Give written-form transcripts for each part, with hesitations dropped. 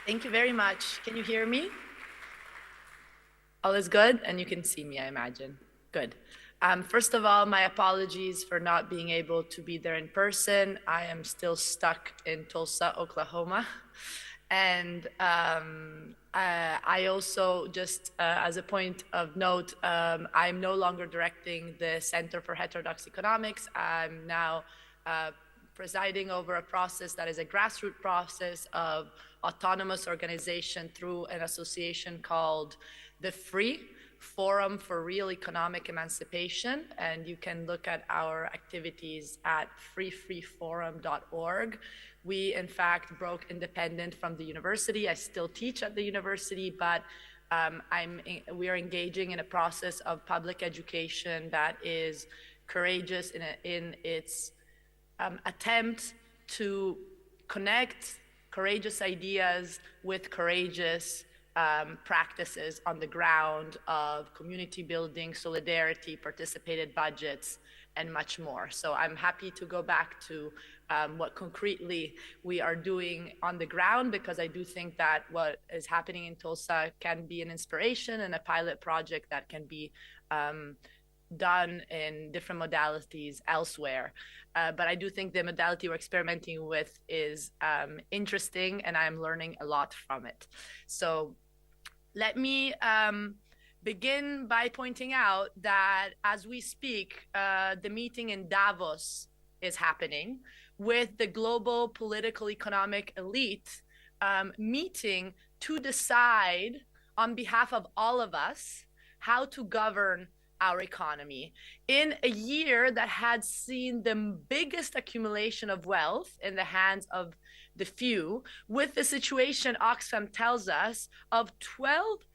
Thank you very much. Can you hear me? All is good, and you can see me, I imagine. Good. First of all, my apologies for not being able to be there in person. I am still stuck in Tulsa, Oklahoma. And I also, just as a point of note, I'm no longer directing the Center for Heterodox Economics. I'm now presiding over a process that is a grassroots process of autonomous organization through an association called the FREE, Forum for Real Economic Emancipation, and you can look at our activities at freefreeforum.org. We, in fact, broke independent from the university. I still teach at the university, but we are engaging in a process of public education that is courageous in its attempt to connect courageous ideas with courageous practices on the ground of community building, solidarity, participated budgets, and much more. So I'm happy to go back to what concretely we are doing on the ground, because I do think that what is happening in Tulsa can be an inspiration and a pilot project that can be done in different modalities elsewhere. But I do think the modality we're experimenting with is interesting, and I'm learning a lot from it. So let me begin by pointing out that as we speak, the meeting in Davos is happening with the global political economic elite meeting to decide on behalf of all of us how to govern our economy in a year that had seen the biggest accumulation of wealth in the hands of the few, with the situation Oxfam tells us of 12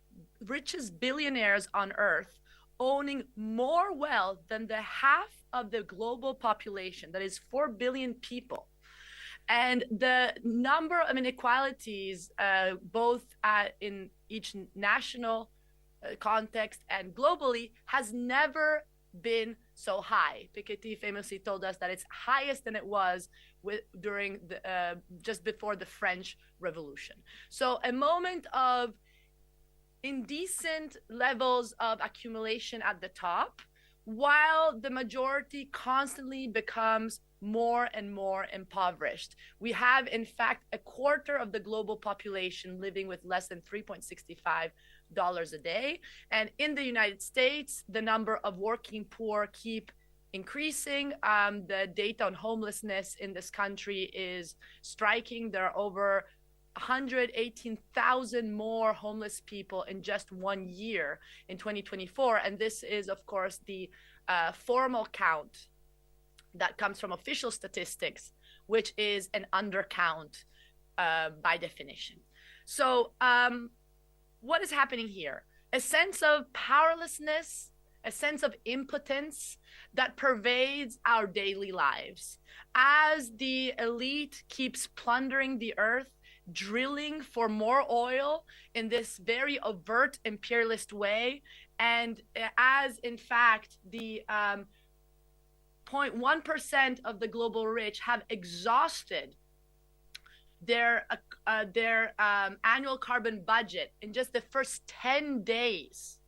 richest billionaires on earth owning more wealth than the half of the global population, that is 4 billion people. And the number of inequalities, both in each national context and globally, has never been so high. Piketty famously told us that it's highest than it was during the, just before the French Revolution. So a moment of indecent levels of accumulation at the top, while the majority constantly becomes more and more impoverished. We have, in fact, a quarter of the global population living with less than $3.65 a day. And in the United States, the number of working poor keep increasing. The data on homelessness in this country is striking. There are over 118,000 more homeless people in just 1 year in 2024. And this is, of course, the formal count that comes from official statistics, which is an undercount by definition. So what is happening here? A sense of powerlessness, a sense of impotence that pervades our daily lives. As the elite keeps plundering the earth, drilling for more oil in this very overt imperialist way, and as in fact the 0.1% of the global rich have exhausted their annual carbon budget in just the first 10 days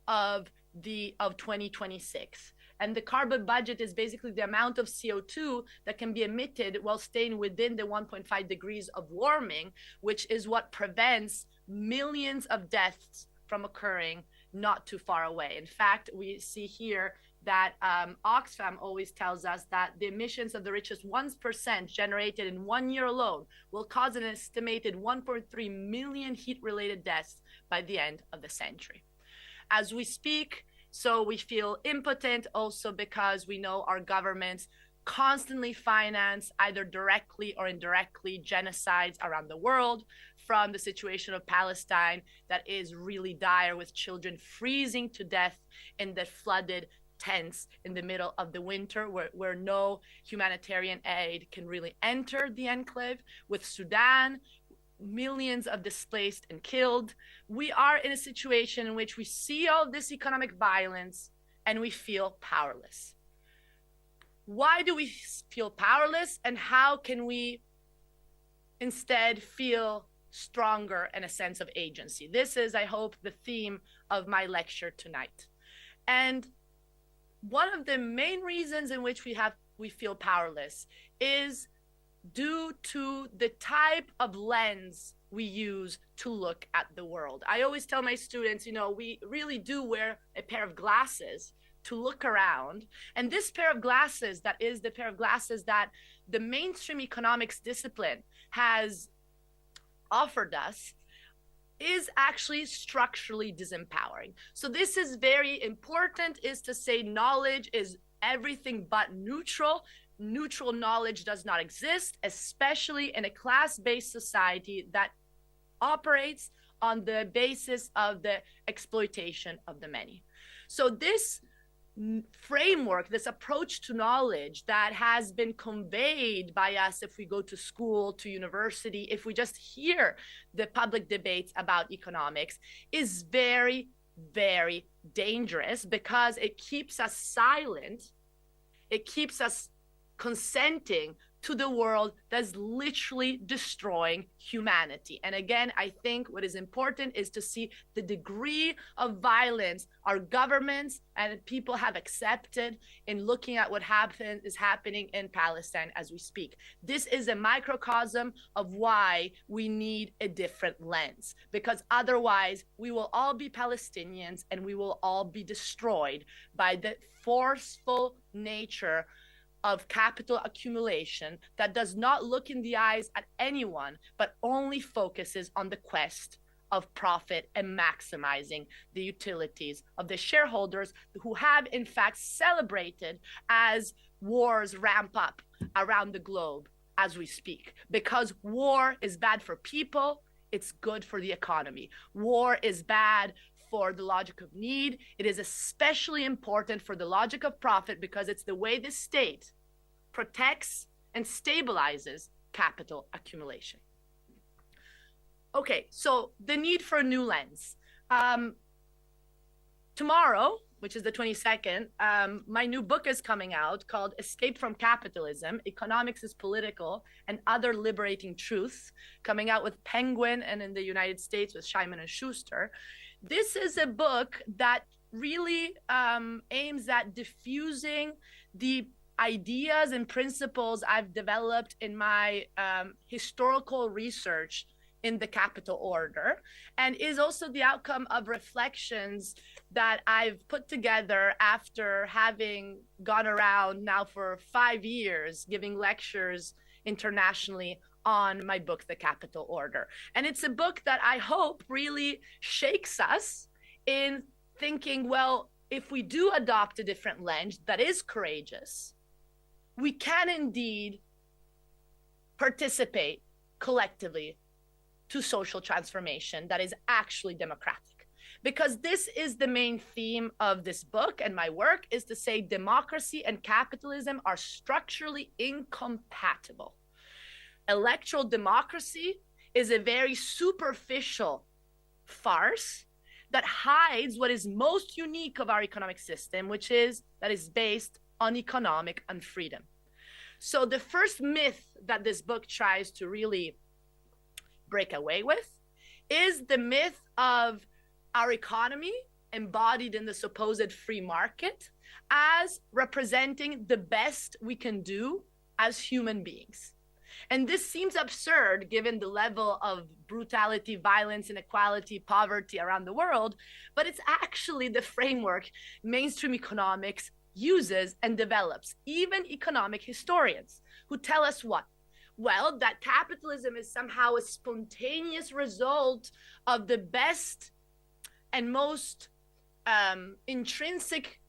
of 2026. And the carbon budget is basically the amount of CO2 that can be emitted while staying within the 1.5 degrees of warming, which is what prevents millions of deaths from occurring not too far away. In fact, we see here that Oxfam always tells us that the emissions of the richest 1% generated in 1 year alone will cause an estimated 1.3 million heat-related deaths by the end of the century. As we speak, so we feel impotent also because we know our governments constantly finance, either directly or indirectly, genocides around the world, from the situation of Palestine that is really dire, with children freezing to death in the flooded tents in the middle of the winter, where no humanitarian aid can really enter the enclave, with Sudan, millions of displaced and killed. We are in a situation in which we see all this economic violence and we feel powerless. Why do we feel powerless, and how can we instead feel stronger, and a sense of agency. This is, I hope, the theme of my lecture tonight. And one of the main reasons in which we feel powerless is due to the type of lens we use to look at the world. I always tell my students, we really do wear a pair of glasses to look around. And this pair of glasses, that is the pair of glasses that the mainstream economics discipline has offered us, is actually structurally disempowering. So this is very important, is to say knowledge is everything but neutral. Neutral knowledge does not exist, especially in a class-based society that operates on the basis of the exploitation of the many. So this framework, this approach to knowledge that has been conveyed by us if we go to school, to university, if we just hear the public debates about economics, is very, very dangerous because it keeps us silent. It keeps us consenting to the world that's literally destroying humanity. And again, I think what is important is to see the degree of violence our governments and people have accepted in looking at what is happening in Palestine as we speak. This is a microcosm of why we need a different lens, because otherwise we will all be Palestinians and we will all be destroyed by the forceful nature of capital accumulation that does not look in the eyes at anyone, but only focuses on the quest of profit and maximizing the utilities of the shareholders who have in fact celebrated as wars ramp up around the globe as we speak. Because war is bad for people, it's good for the economy. War is bad for the logic of need. It is especially important for the logic of profit because it's the way the state protects and stabilizes capital accumulation. Okay, so the need for a new lens. Tomorrow, which is the 22nd, my new book is coming out called Escape from Capitalism, Economics is Political and Other Liberating Truths, coming out with Penguin and in the United States with Simon & Schuster. This is a book that really aims at diffusing the ideas and principles I've developed in my historical research in the capital order, and is also the outcome of reflections that I've put together after having gone around now for 5 years giving lectures internationally on my book, The Capital Order. And it's a book that I hope really shakes us in thinking, well, if we do adopt a different lens that is courageous, we can indeed participate collectively to social transformation that is actually democratic. Because this is the main theme of this book and my work, is to say democracy and capitalism are structurally incompatible. Electoral democracy is a very superficial farce that hides what is most unique of our economic system, which is that is based on economic unfreedom. So the first myth that this book tries to really break away with is the myth of our economy embodied in the supposed free market as representing the best we can do as human beings. And this seems absurd given the level of brutality, violence, inequality, poverty around the world, but it's actually the framework mainstream economics uses and develops. Even economic historians who tell us what? Well, that capitalism is somehow a spontaneous result of the best and most intrinsic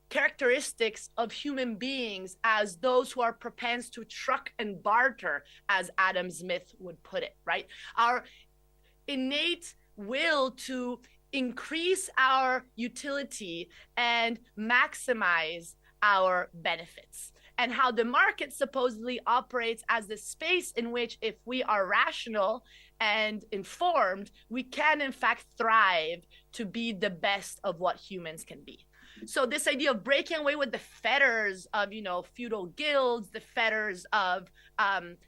characteristics of human beings as those who are propense to truck and barter, as Adam Smith would put it, right? Our innate will to increase our utility and maximize our benefits. And how the market supposedly operates as the space in which, if we are rational and informed, we can in fact thrive to be the best of what humans can be. So this idea of breaking away with the fetters of, feudal guilds, the fetters of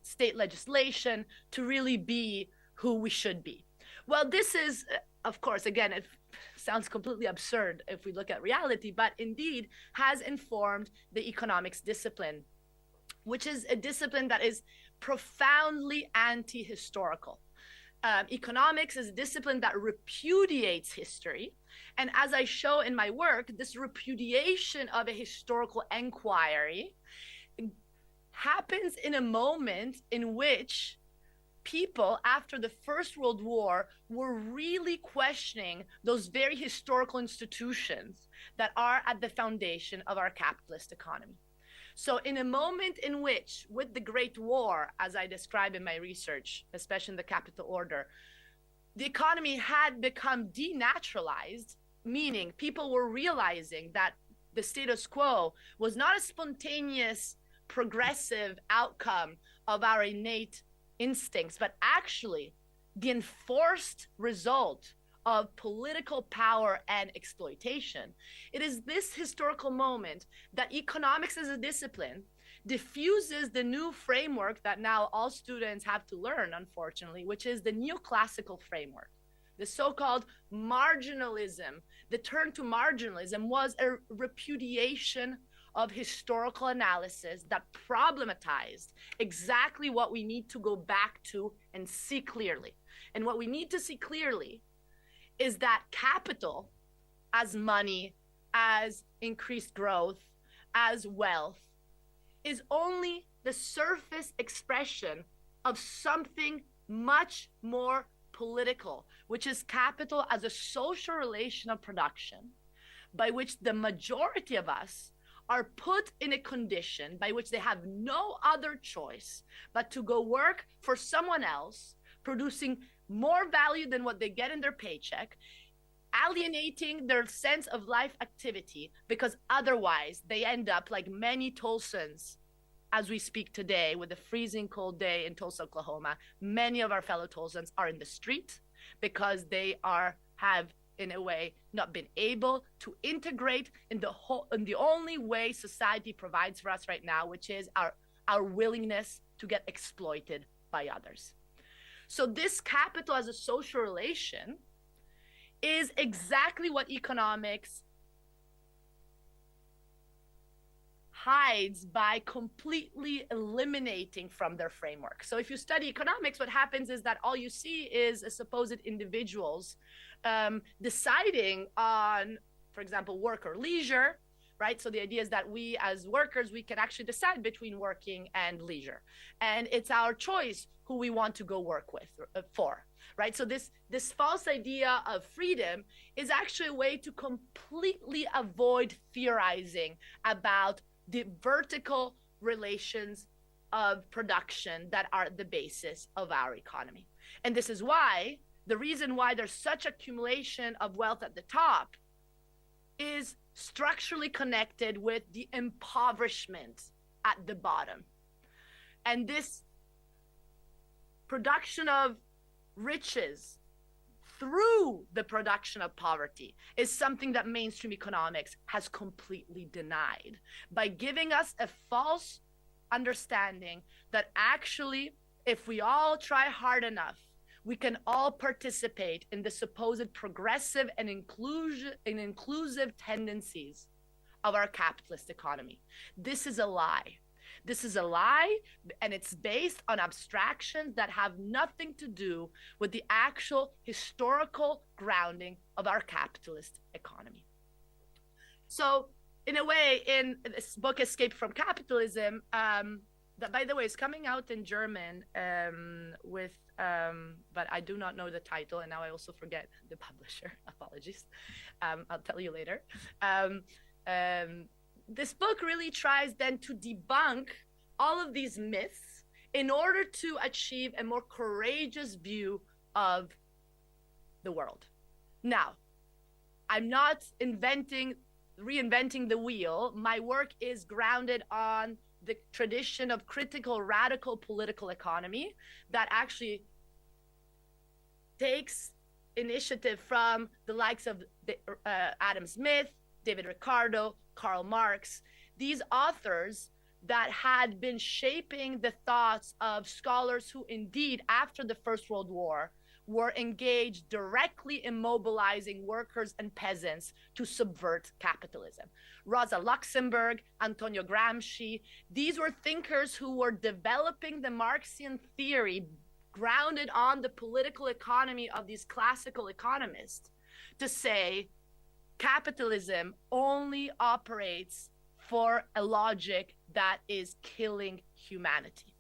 state legislation, to really be who we should be. Well, this is, of course, again, it sounds completely absurd if we look at reality, but indeed has informed the economics discipline, which is a discipline that is profoundly anti-historical. Economics is a discipline that repudiates history. And as I show in my work, this repudiation of a historical inquiry happens in a moment in which people after the First World War were really questioning those very historical institutions that are at the foundation of our capitalist economy. So in a moment in which, with the Great War, as I describe in my research, especially in the Capital Order, the economy had become denaturalized, meaning people were realizing that the status quo was not a spontaneous, progressive outcome of our innate instincts, but actually the enforced result of political power and exploitation. It is this historical moment that economics as a discipline diffuses the new framework that now all students have to learn, unfortunately, which is the neoclassical framework. The so-called marginalism, the turn to marginalism was a repudiation of historical analysis that problematized exactly what we need to go back to and see clearly. And what we need to see clearly is that capital as money, as increased growth, as wealth, is only the surface expression of something much more political, which is capital as a social relation of production by which the majority of us are put in a condition by which they have no other choice but to go work for someone else, producing more value than what they get in their paycheck, alienating their sense of life activity, because otherwise they end up like many Tulsans as we speak today with a freezing cold day in Tulsa, Oklahoma. Many of our fellow Tulsans are in the street because they have in a way not been able to integrate in the only way society provides for us right now, which is our willingness to get exploited by others. So this capital as a social relation is exactly what economics hides by completely eliminating from their framework. So if you study economics, what happens is that all you see is a supposed individuals deciding on, for example, work or leisure, right? So the idea is that we as workers, we can actually decide between working and leisure. And it's our choice who we want to go work with, for, right? So this false idea of freedom is actually a way to completely avoid theorizing about the vertical relations of production that are the basis of our economy. And this is why, the reason why there's such accumulation of wealth at the top is structurally connected with the impoverishment at the bottom. And this production of riches through the production of poverty is something that mainstream economics has completely denied by giving us a false understanding that actually, if we all try hard enough, we can all participate in the supposed progressive and inclusive tendencies of our capitalist economy. This is a lie. This is a lie, and it's based on abstractions that have nothing to do with the actual historical grounding of our capitalist economy. So, in a way, in this book, Escape from Capitalism, that, by the way, is coming out in German but I do not know the title, and now I also forget the publisher. Apologies. I'll tell you later. This book really tries then to debunk all of these myths in order to achieve a more courageous view of the world. Now, I'm not reinventing the wheel. My work is grounded on the tradition of critical, radical political economy that actually takes initiative from the likes of Adam Smith, David Ricardo, Karl Marx. These authors that had been shaping the thoughts of scholars who indeed, after the First World War, were engaged directly in mobilizing workers and peasants to subvert capitalism. Rosa Luxemburg, Antonio Gramsci, these were thinkers who were developing the Marxian theory grounded on the political economy of these classical economists to say capitalism only operates for a logic that is killing humanity.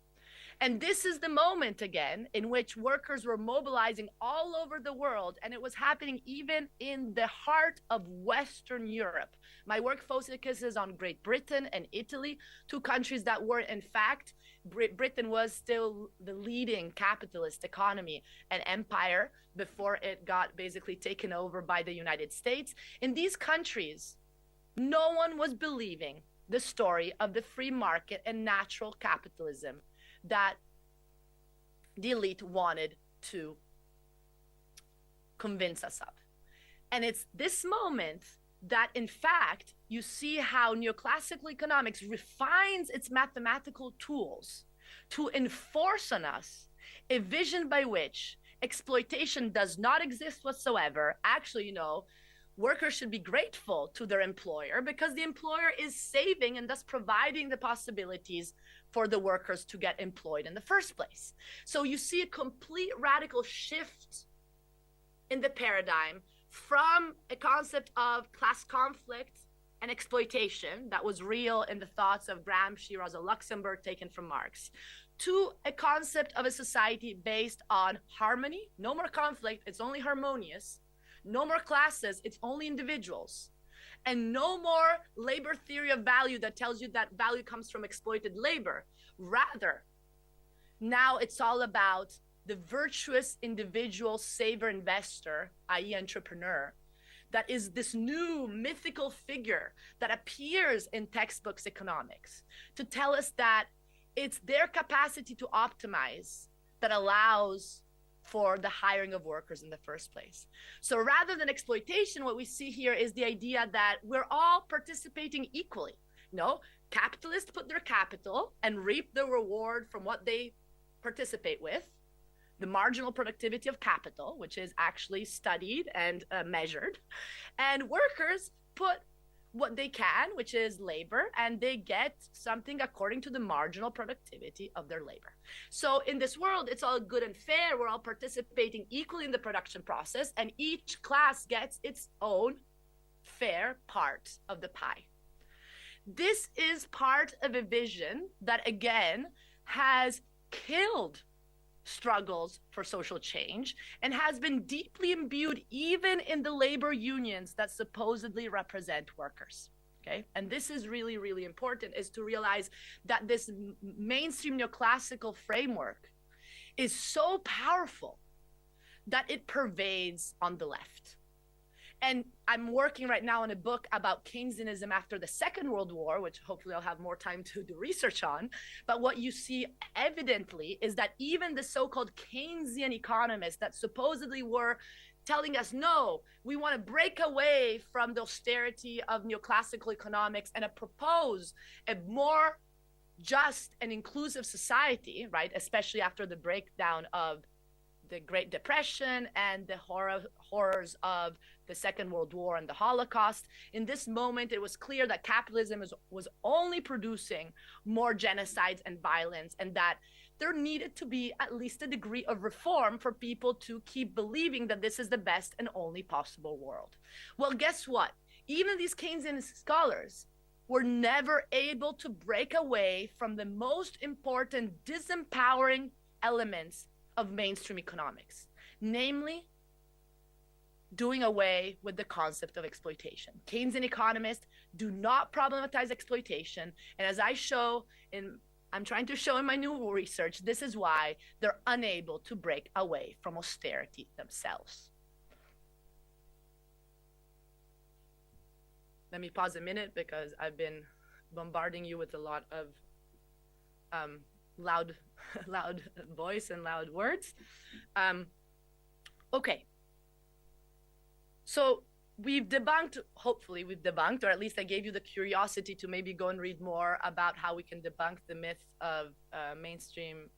And this is the moment again in which workers were mobilizing all over the world, and it was happening even in the heart of Western Europe. My work focuses on Great Britain and Italy, two countries that were, in fact, Britain was still the leading capitalist economy and empire before it got basically taken over by the United States. In these countries, no one was believing the story of the free market and natural capitalism that the elite wanted to convince us of. And it's this moment that, in fact, you see how neoclassical economics refines its mathematical tools to enforce on us a vision by which exploitation does not exist whatsoever. Actually, workers should be grateful to their employer because the employer is saving and thus providing the possibilities for the workers to get employed in the first place. So you see a complete radical shift in the paradigm from a concept of class conflict and exploitation that was real in the thoughts of Gramsci, Rosa Luxemburg, taken from Marx, to a concept of a society based on harmony. No more conflict, it's only harmonious. No more classes, it's only individuals. And no more labor theory of value that tells you that value comes from exploited labor. Rather, now it's all about the virtuous individual saver investor, i.e. entrepreneur, that is this new mythical figure that appears in textbooks economics to tell us that it's their capacity to optimize that allows for the hiring of workers in the first place. So rather than exploitation, what we see here is the idea that we're all participating equally. Capitalists put their capital and reap the reward from what they participate with, the marginal productivity of capital, which is actually studied and measured, and workers put what they can, which is labor, and they get something according to the marginal productivity of their labor. So in this world, it's all good and fair. We're all participating equally in the production process, and each class gets its own fair part of the pie. This is part of a vision that, again, has killed struggles for social change and has been deeply imbued even in the labor unions that supposedly represent workers. Okay, and this is really, really important, is to realize that this mainstream neoclassical framework is so powerful that it pervades on the left. And I'm working right now on a book about Keynesianism after the Second World War, which hopefully I'll have more time to do research on. But what you see evidently is that even the so-called Keynesian economists that supposedly were telling us, no, we want to break away from the austerity of neoclassical economics and propose a more just and inclusive society, right? Especially after the breakdown of the Great Depression and the horrors of the Second World War and the Holocaust. In this moment, it was clear that capitalism was only producing more genocides and violence, and that there needed to be at least a degree of reform for people to keep believing that this is the best and only possible world. Well, guess what? Even these Keynesian scholars were never able to break away from the most important disempowering elements of mainstream economics, namely doing away with the concept of exploitation. Keynesian economists do not problematize exploitation, and as I'm trying to show in my new research, this is why they're unable to break away from austerity themselves. Let me pause a minute because I've been bombarding you with a lot of loud voice and loud words. Okay. So we've debunked, hopefully we've debunked, or at least I gave you the curiosity to maybe go and read more about how we can debunk the myth of the mainstream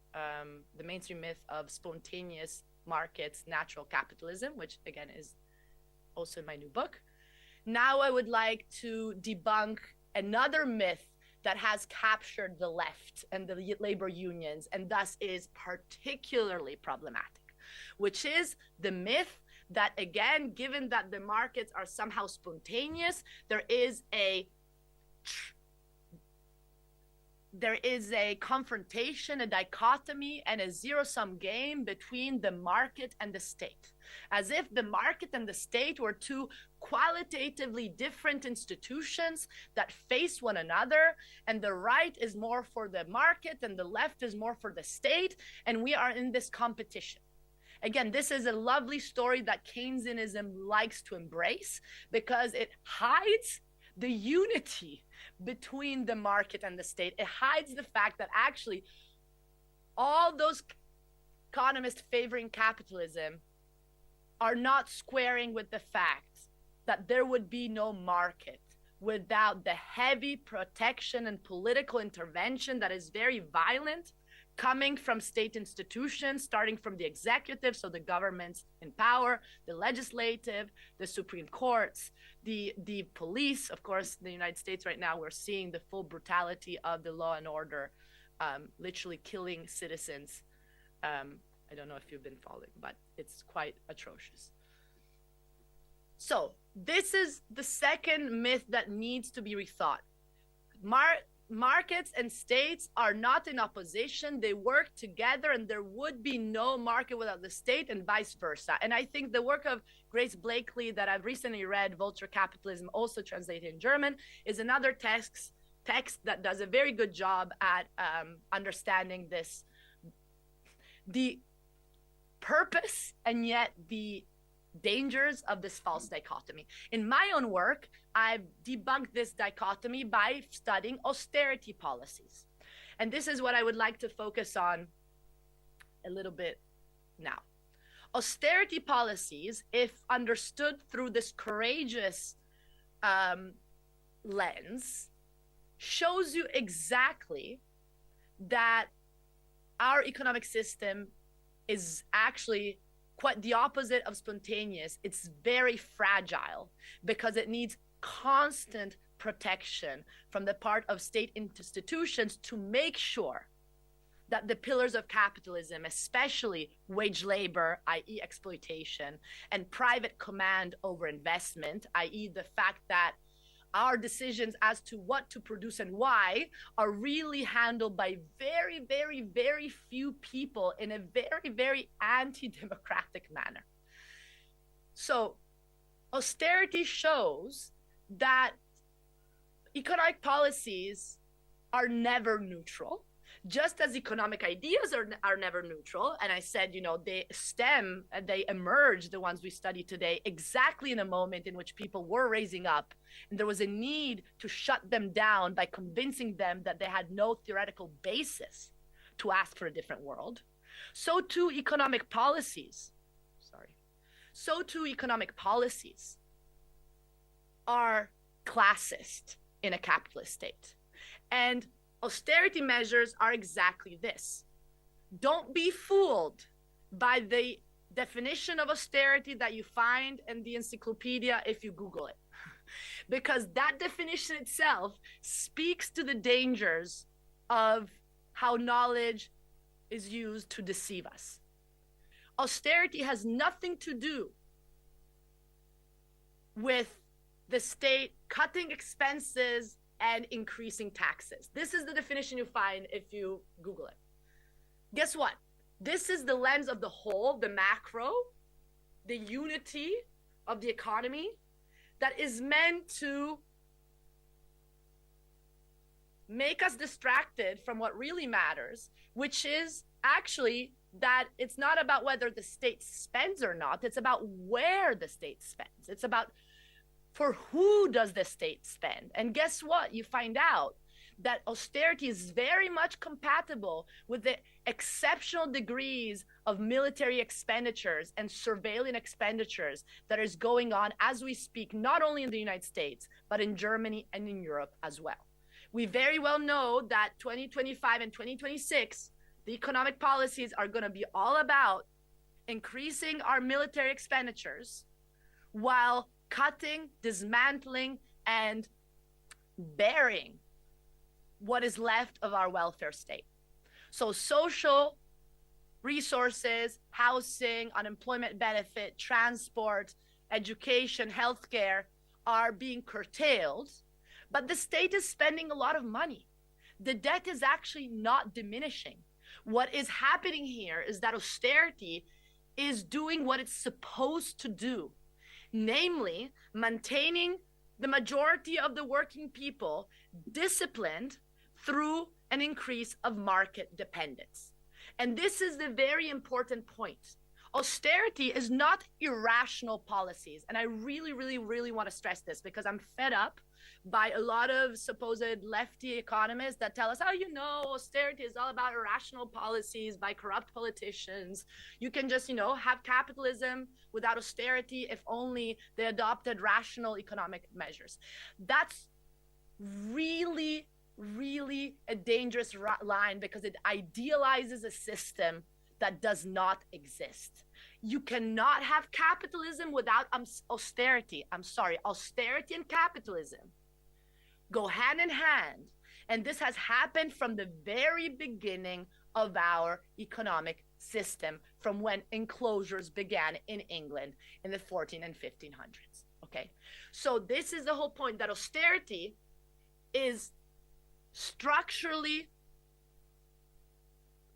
myth of spontaneous markets, natural capitalism, which again is also in my new book. Now I would like to debunk another myth that has captured the left and the labor unions and thus is particularly problematic, which is the myth that, again, given that the markets are somehow spontaneous, there is a confrontation, a dichotomy, and a zero-sum game between the market and the state, as if the market and the state were two qualitatively different institutions that face one another, and the right is more for the market and the left is more for the state, and we are in this competition. Again, this is a lovely story that Keynesianism likes to embrace because it hides the unity between the market and the state. It hides the fact that actually all those economists favoring capitalism are not squaring with the fact that there would be no market without the heavy protection and political intervention that is very violent coming from state institutions, starting from the executive, so the governments in power, the legislative, the Supreme Courts, the police. Of course, in the United States right now, we're seeing the full brutality of the law and order, literally killing citizens. I don't know if you've been following, but it's quite atrocious. So this is the second myth that needs to be rethought. Markets and states are not in opposition. They work together, and there would be no market without the state, and vice versa. And I think the work of Grace Blakely that I've recently read, Vulture Capitalism, also translated in German, is another text that does a very good job at understanding this, the purpose and yet the dangers of this false dichotomy. In my own work, I've debunked this dichotomy by studying austerity policies. And this is what I would like to focus on a little bit now. Austerity policies, if understood through this courageous lens, shows you exactly that our economic system is actually quite the opposite of spontaneous. It's very fragile because it needs constant protection from the part of state institutions to make sure that the pillars of capitalism, especially wage labor, i.e. exploitation, and private command over investment, i.e. the fact that our decisions as to what to produce and why are really handled by very, very, very few people in a very, very anti-democratic manner. So austerity shows that economic policies are never neutral, just as economic ideas are never neutral. And I said, they emerge, the ones we study today, exactly in a moment in which people were raising up. And there was a need to shut them down by convincing them that they had no theoretical basis to ask for a different world. So too economic policies are classist in a capitalist state. And austerity measures are exactly this. Don't be fooled by the definition of austerity that you find in the encyclopedia if you Google it. Because that definition itself speaks to the dangers of how knowledge is used to deceive us. Austerity has nothing to do with the state cutting expenses and increasing taxes. This is the definition you find if you Google it. Guess what? This is the lens of the whole, the macro, the unity of the economy that is meant to make us distracted from what really matters, which is actually that it's not about whether the state spends or not. It's about where the state spends. It's about for who does the state spend? And guess what? You find out that austerity is very much compatible with the exceptional degrees of military expenditures and surveillance expenditures that is going on as we speak, not only in the United States, but in Germany and in Europe as well. We very well know that 2025 and 2026, the economic policies are going to be all about increasing our military expenditures while cutting, dismantling, and burying what is left of our welfare state. So social resources, housing, unemployment benefit, transport, education, healthcare are being curtailed, but the state is spending a lot of money. The debt is actually not diminishing. What is happening here is that austerity is doing what it's supposed to do, namely maintaining the majority of the working people disciplined through an increase of market dependence. And this is the very important point. Austerity is not irrational policies. And I really, really, really want to stress this because I'm fed up by a lot of supposed lefty economists that tell us, oh, you know, austerity is all about irrational policies by corrupt politicians. You can just, have capitalism without austerity if only they adopted rational economic measures. That's really, really a dangerous line because it idealizes a system that does not exist. You cannot have capitalism without austerity. I'm sorry, austerity and capitalism go hand in hand. And this has happened from the very beginning of our economic system, from when enclosures began in England in the 14 and 1500s. Okay, so this is the whole point, that austerity is structurally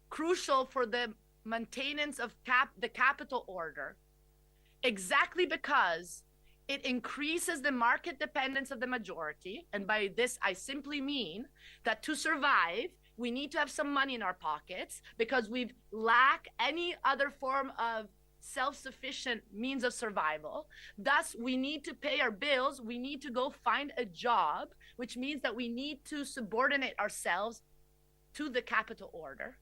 crucial for the maintenance of the capital order, exactly because it increases the market dependence of the majority. And by this, I simply mean that to survive, we need to have some money in our pockets because we lack any other form of self-sufficient means of survival. Thus, we need to pay our bills. We need to go find a job, which means that we need to subordinate ourselves to the capital order.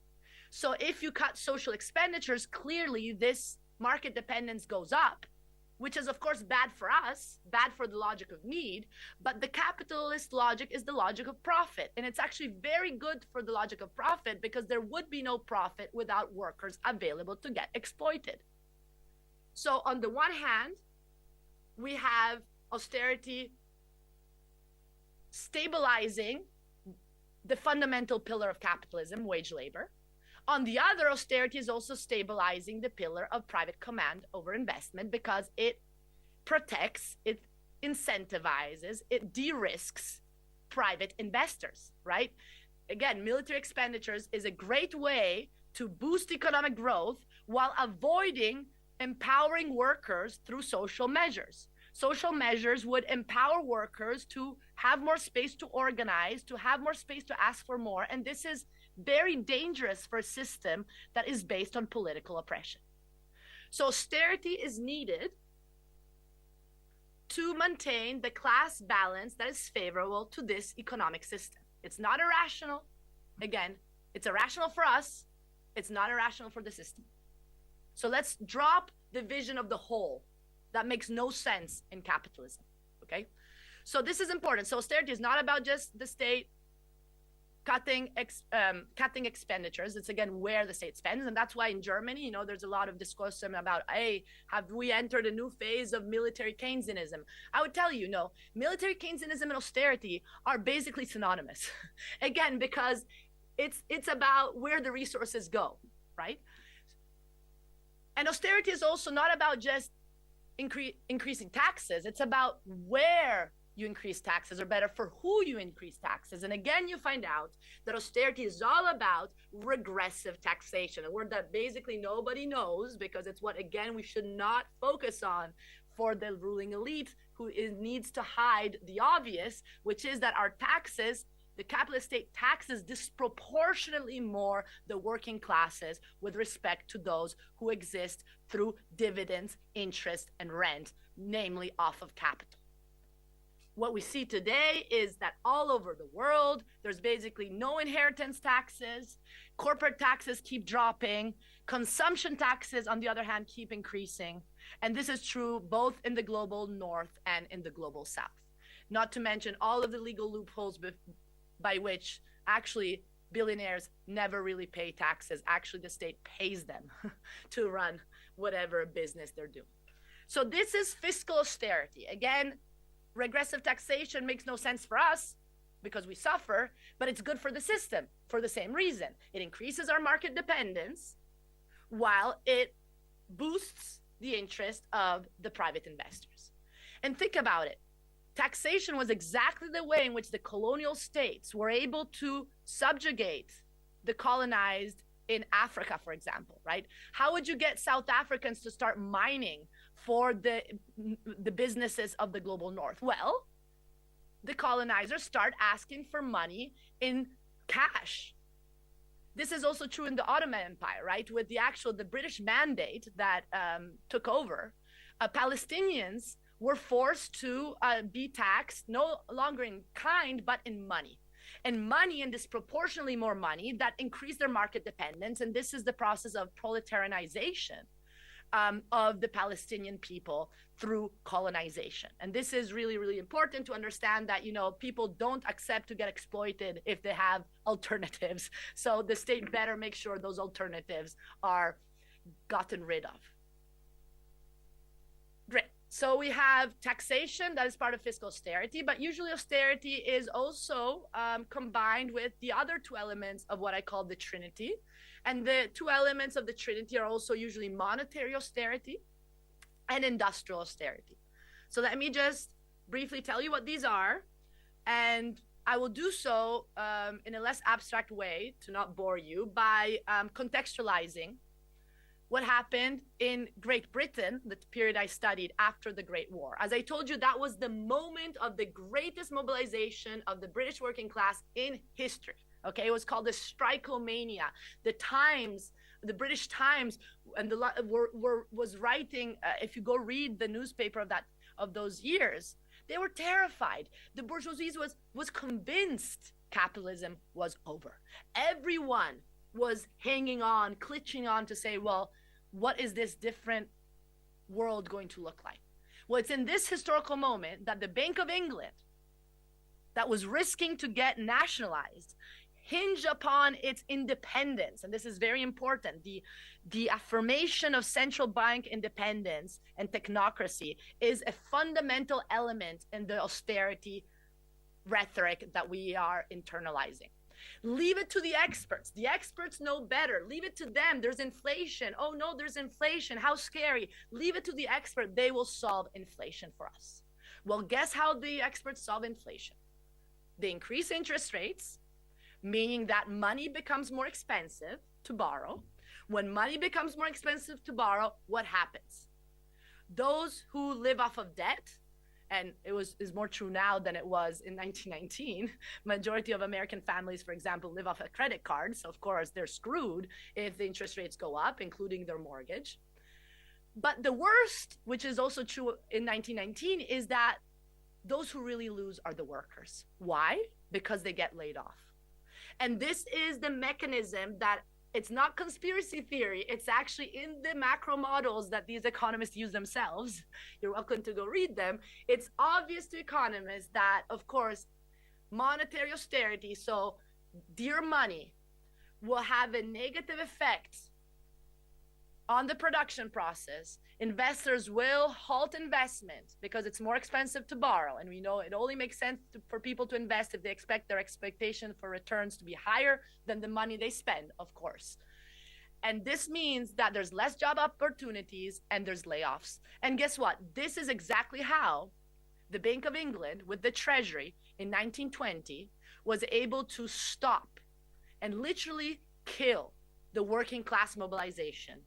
So if you cut social expenditures, clearly this market dependence goes up, which is of course bad for us, bad for the logic of need, but the capitalist logic is the logic of profit. And it's actually very good for the logic of profit because there would be no profit without workers available to get exploited. So on the one hand, we have austerity stabilizing the fundamental pillar of capitalism, wage labor. On the other, austerity is also stabilizing the pillar of private command over investment because it protects, it incentivizes, it de-risks private investors, right? Again, military expenditures is a great way to boost economic growth while avoiding empowering workers through social measures. Social measures would empower workers to have more space to organize, to have more space to ask for more, and this is very dangerous for a system that is based on political oppression. So austerity is needed to maintain the class balance that is favorable to this economic system. It's not irrational. Again, it's irrational for us. It's not irrational for the system. So let's drop the vision of the whole. That makes no sense in capitalism, okay? So this is important. So austerity is not about just the state cutting expenditures. It's again where the state spends, and that's why in Germany, there's a lot of discussion about, hey, have we entered a new phase of military Keynesianism? I would tell you, no, military Keynesianism and austerity are basically synonymous. Again, because it's about where the resources go, right? And austerity is also not about just increasing taxes. It's about where you increase taxes, or better, for who you increase taxes. And again, you find out that austerity is all about regressive taxation, a word that basically nobody knows because it's what, again, we should not focus on for the ruling elite who needs to hide the obvious, which is that our taxes, the capitalist state taxes disproportionately more the working classes with respect to those who exist through dividends, interest, and rent, namely off of capital. what we see today is that all over the world, there's basically no inheritance taxes, corporate taxes keep dropping, consumption taxes, on the other hand, keep increasing. And this is true both in the global north and in the global south. Not to mention all of the legal loopholes by which actually billionaires never really pay taxes. Actually, the state pays them to run whatever business they're doing. So this is fiscal austerity. Again, regressive taxation makes no sense for us because we suffer, but it's good for the system for the same reason. It increases our market dependence while it boosts the interest of the private investors. And think about it. Taxation was exactly the way in which the colonial states were able to subjugate the colonized in Africa, for example, right? How would you get South Africans to start mining for the businesses of the global north? Well, the colonizers start asking for money in cash. This is also true in the Ottoman Empire, right? With the British mandate that took over, Palestinians were forced to be taxed no longer in kind, but in money. And money, and disproportionately more money, that increased their market dependence. And this is the process of proletarianization of the Palestinian people through colonization. And this is really, really important to understand that, people don't accept to get exploited if they have alternatives. So the state better make sure those alternatives are gotten rid of. Great. So we have taxation that is part of fiscal austerity, but usually austerity is also combined with the other two elements of what I call the trinity. And the two elements of the trinity are also usually monetary austerity and industrial austerity. So let me just briefly tell you what these are. And I will do so in a less abstract way to not bore you by contextualizing what happened in Great Britain, the period I studied after the Great War. As I told you, that was the moment of the greatest mobilization of the British working class in history. Okay, it was called the Strikeomania. The Times, the British Times, and was writing. If you go read the newspaper of those years, they were terrified. The bourgeoisie was convinced capitalism was over. Everyone was hanging on, clutching on to say, well, what is this different world going to look like? Well, it's in this historical moment that the Bank of England, that was risking to get nationalized, hinge upon its independence. And this is very important. The affirmation of central bank independence and technocracy is a fundamental element in the austerity rhetoric that we are internalizing. Leave it to the experts. The experts know better. Leave it to them. There's inflation. Oh no, there's inflation. How scary. Leave it to the expert. They will solve inflation for us. Well, guess how the experts solve inflation? They increase interest rates, meaning that money becomes more expensive to borrow. When money becomes more expensive to borrow, what happens? Those who live off of debt, and is more true now than it was in 1919. Majority of American families, for example, live off a credit card. So of course they're screwed if the interest rates go up, including their mortgage. But the worst, which is also true in 1919, is that those who really lose are the workers. Why? Because they get laid off. And this is the mechanism that it's not conspiracy theory. It's actually in the macro models that these economists use themselves. You're welcome to go read them. It's obvious to economists that, of course, monetary austerity, so dear money, will have a negative effect on the production process. Investors will halt investment because it's more expensive to borrow. And we know it only makes sense for people to invest if they expect their expectation for returns to be higher than the money they spend, of course. And this means that there's less job opportunities and there's layoffs. And guess what? This is exactly how the Bank of England with the Treasury in 1920 was able to stop and literally kill the working class mobilization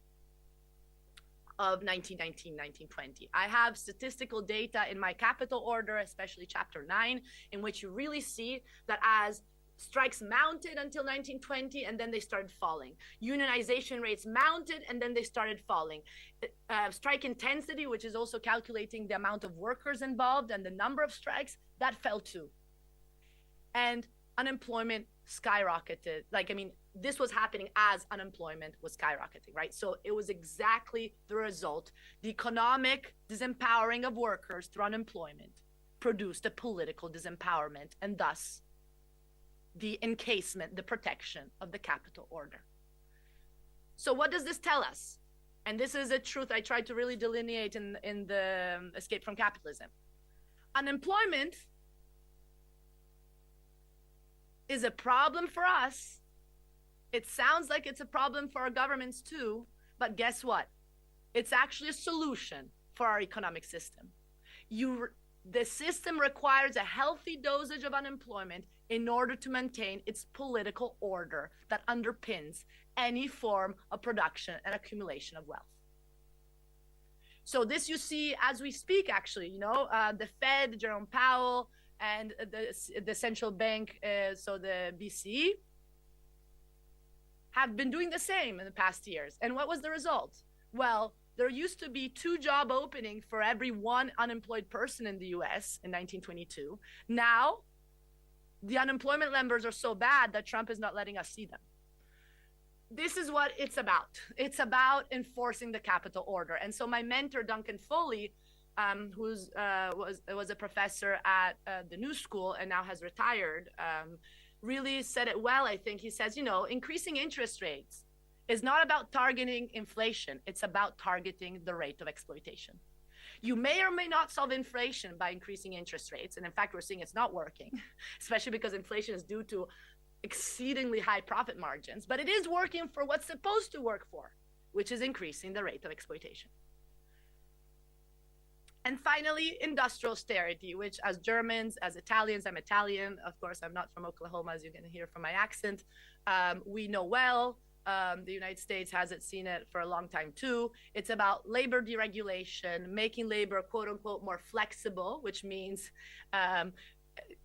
of 1919, 1920. I have statistical data in my capital order, especially chapter 9, in which you really see that as Strikes mounted until 1920, and then they started falling. Unionization rates mounted, and then they started falling. Strike intensity, which is also calculating the amount of workers involved and the number of strikes, that fell too. And unemployment skyrocketed. This was happening as unemployment was skyrocketing, right? So it was exactly the result. The economic disempowering of workers through unemployment produced a political disempowerment, and thus the encasement, the protection of the capital order. So what does this tell us? And this is a truth I tried to really delineate in the Escape from Capitalism. Unemployment is a problem for us. It sounds like it's a problem for our governments too, but guess what? It's actually a solution for our economic system. The system requires a healthy dosage of unemployment in order to maintain its political order that underpins any form of production and accumulation of wealth. So this you see as we speak, actually, the Fed, Jerome Powell, and the central bank, so the BCE, have been doing the same in the past years. And what was the result? Well, there used to be 2 job openings for every 1 unemployed person in the US in 1922. Now, the unemployment numbers are so bad that Trump is not letting us see them. This is what it's about. It's about enforcing the capital order. And so my mentor, Duncan Foley, who was a professor at the New School and now has retired, really said it well, I think. He says, increasing interest rates is not about targeting inflation. It's about targeting the rate of exploitation. You may or may not solve inflation by increasing interest rates. And in fact, we're seeing it's not working, especially because inflation is due to exceedingly high profit margins. But it is working for what's supposed to work for, which is increasing the rate of exploitation. And finally, industrial austerity, which as Germans, as Italians, I'm Italian. Of course, I'm not from Oklahoma, as you can hear from my accent. We know well. The United States hasn't seen it for a long time too. It's about labor deregulation, making labor quote unquote more flexible, which means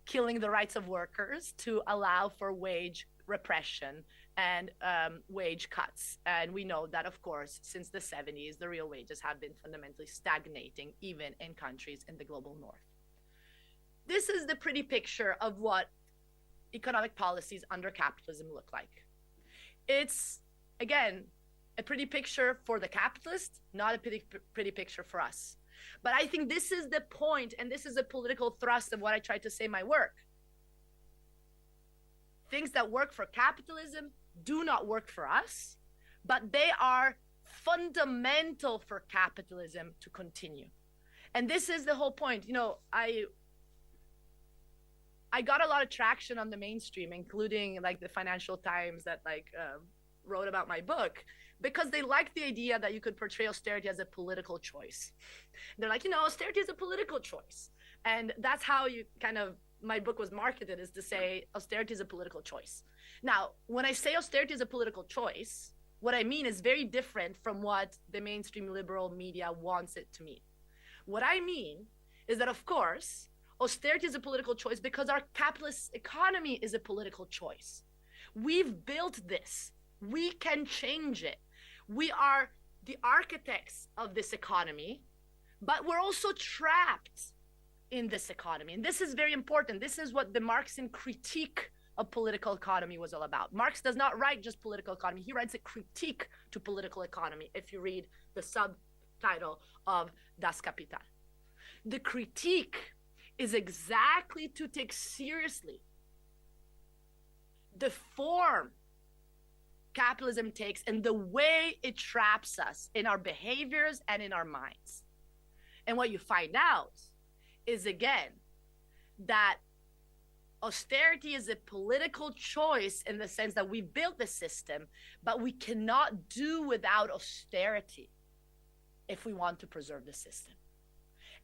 killing the rights of workers to allow for wage repression and wage cuts. And we know that, of course, since the 70s, the real wages have been fundamentally stagnating, even in countries in the global north. This is the pretty picture of what economic policies under capitalism look like. It's, again, a pretty picture for the capitalist, not a pretty picture for us. But I think this is the point, and this is a political thrust of what I tried to say in my work. Things that work for capitalism do not work for us, but they are fundamental for capitalism to continue. And this is the whole point. I got a lot of traction on the mainstream, including the Financial Times that wrote about my book, because they liked the idea that you could portray austerity as a political choice. They're like, austerity is a political choice. And that's how my book was marketed, is to say austerity is a political choice. Now, when I say austerity is a political choice, what I mean is very different from what the mainstream liberal media wants it to mean. What I mean is that, of course, austerity is a political choice because our capitalist economy is a political choice. We've built this. We can change it. We are the architects of this economy, but we're also trapped in this economy. And this is very important. This is what the Marxian critique of political economy was all about. Marx does not write just political economy. He writes a critique to political economy, if you read the subtitle of Das Kapital. The critique is exactly to take seriously the form capitalism takes and the way it traps us in our behaviors and in our minds. And what you find out is, again, that austerity is a political choice in the sense that we built the system, but we cannot do without austerity if we want to preserve the system.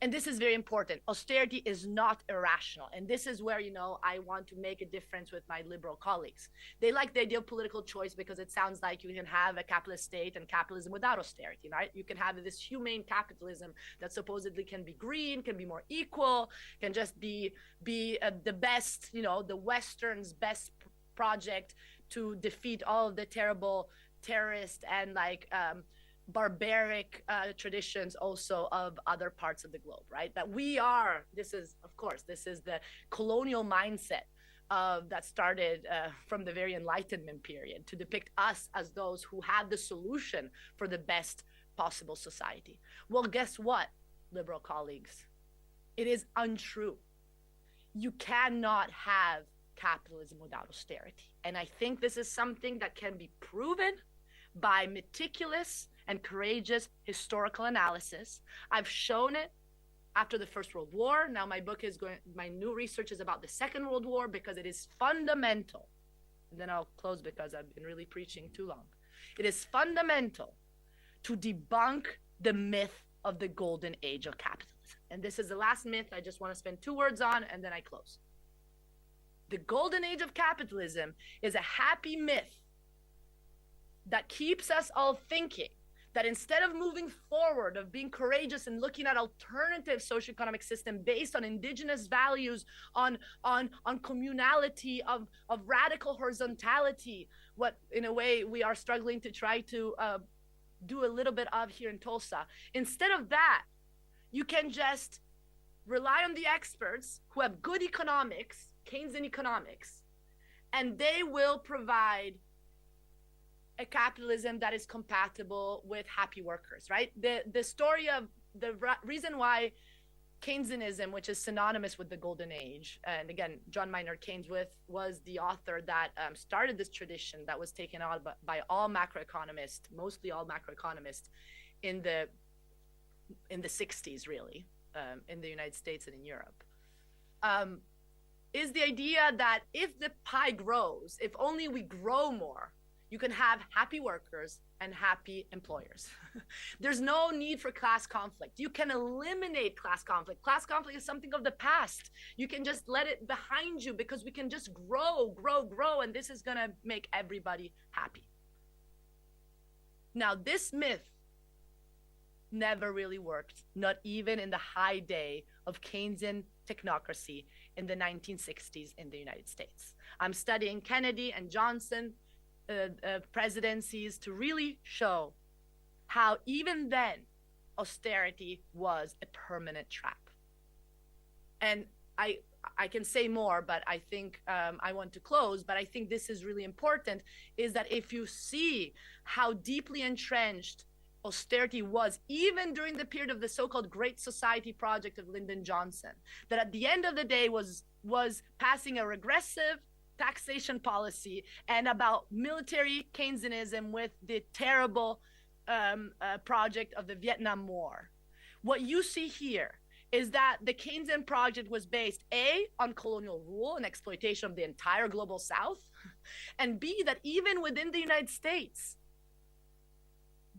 And this is very important. Austerity is not irrational. And this is where, I want to make a difference with my liberal colleagues. They like the idea of political choice because it sounds like you can have a capitalist state and capitalism without austerity, right? You can have this humane capitalism that supposedly can be green, can be more equal, can just be the best, the Western's best project to defeat all of the terrible terrorist and barbaric traditions also of other parts of the globe, right? That this is the colonial mindset that started from the very Enlightenment period to depict us as those who had the solution for the best possible society. Well, guess what, liberal colleagues? It is untrue. You cannot have capitalism without austerity. And I think this is something that can be proven by meticulous and courageous historical analysis. I've shown it after the First World War. Now my new research is about the Second World War because it is fundamental. And then I'll close because I've been really preaching too long. It is fundamental to debunk the myth of the golden age of capitalism. And this is the last myth I just want to spend 2 words on, and then I close. The golden age of capitalism is a happy myth that keeps us all thinking that instead of moving forward, of being courageous and looking at alternative socioeconomic system based on indigenous values, on communality, of radical horizontality, what in a way we are struggling to try to do a little bit of here in Tulsa. Instead of that, you can just rely on the experts who have good economics, Keynesian economics, and they will provide a capitalism that is compatible with happy workers, right? The story of the reason why Keynesianism, which is synonymous with the golden age, and again, John Maynard Keynes was the author that started this tradition that was taken on by all macroeconomists, mostly all macroeconomists in the 60s, really, in the United States and in Europe, is the idea that if the pie grows, if only we grow more, you can have happy workers and happy employers. There's no need for class conflict. You can eliminate class conflict. Class conflict is something of the past. You can just let it behind you because we can just grow, and this is gonna make everybody happy. Now, this myth never really worked, not even in the high day of Keynesian technocracy in the 1960s in the United States. I'm studying Kennedy and Johnson presidencies to really show how even then austerity was a permanent trap. And I can say more, but I think I want to close, but I think this is really important, is that if you see how deeply entrenched austerity was, even during the period of the so-called Great Society project of Lyndon Johnson, that at the end of the day was passing a regressive taxation policy and about military Keynesianism with the terrible project of the Vietnam War. What you see here is that the Keynesian project was based A, on colonial rule and exploitation of the entire global South, and B, that even within the United States,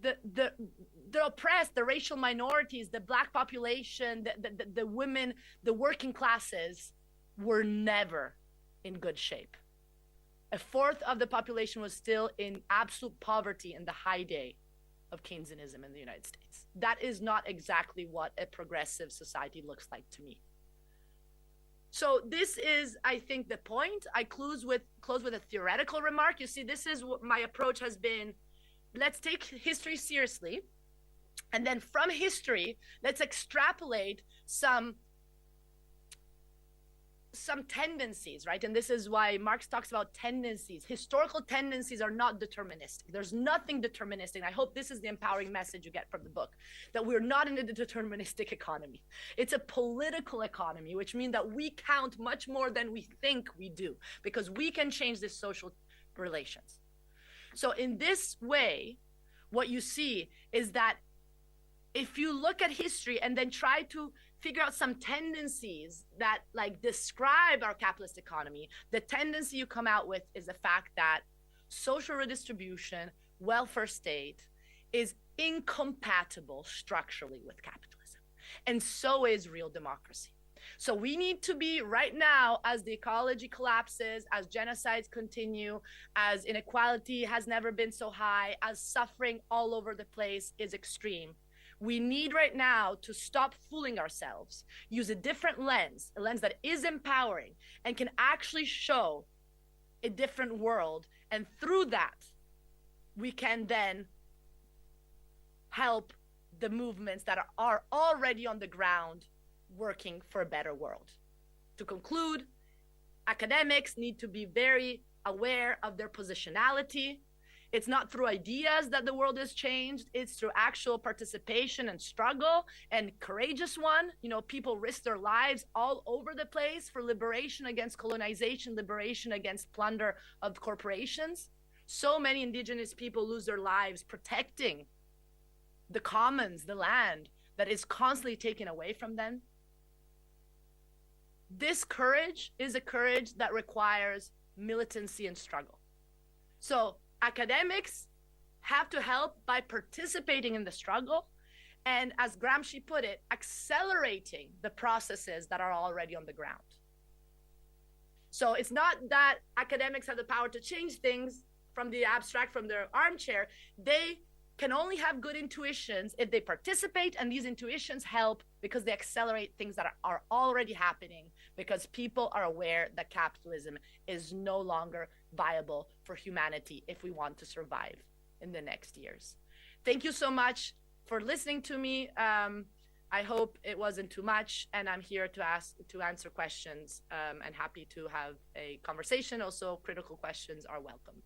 the oppressed, the racial minorities, the Black population, the women, the working classes were never in good shape. 1/4 of the population was still in absolute poverty in the high day of Keynesianism in the United States. That is not exactly what a progressive society looks like to me. So this is, I think, the point. I close with a theoretical remark. You see, this is what my approach has been. Let's take history seriously. And then from history, let's extrapolate some tendencies, right? And this is why Marx talks about tendencies. Historical tendencies are not deterministic. There's nothing deterministic. I hope this is the empowering message you get from the book, that we're not in a deterministic economy. It's a political economy, which means that we count much more than we think we do, because we can change the social relations. So in this way, what you see is that if you look at history and then try to figure out some tendencies that describe our capitalist economy, the tendency you come out with is the fact that social redistribution, welfare state is incompatible structurally with capitalism. And so is real democracy. So we need to be right now, as the ecology collapses, as genocides continue, as inequality has never been so high, as suffering all over the place is extreme. We need right now to stop fooling ourselves, use a different lens, a lens that is empowering and can actually show a different world. And through that, we can then help the movements that are already on the ground working for a better world. To conclude, academics need to be very aware of their positionality. It's not through ideas that the world is changed. It's through actual participation and struggle, and courageous one. You know, people risk their lives all over the place for liberation against colonization, liberation against plunder of corporations. So many indigenous people lose their lives protecting the commons, the land that is constantly taken away from them. This courage is a courage that requires militancy and struggle. So academics have to help by participating in the struggle, and as Gramsci put it, accelerating the processes that are already on the ground. So it's not that academics have the power to change things from the abstract, from their armchair. They can only have good intuitions if they participate, and these intuitions help because they accelerate things that are already happening, because people are aware that capitalism is no longer viable for humanity if we want to survive in the next years. Thank you so much for listening to me. I hope it wasn't too much, and I'm here to answer questions, and happy to have a conversation. Also, critical questions are welcome.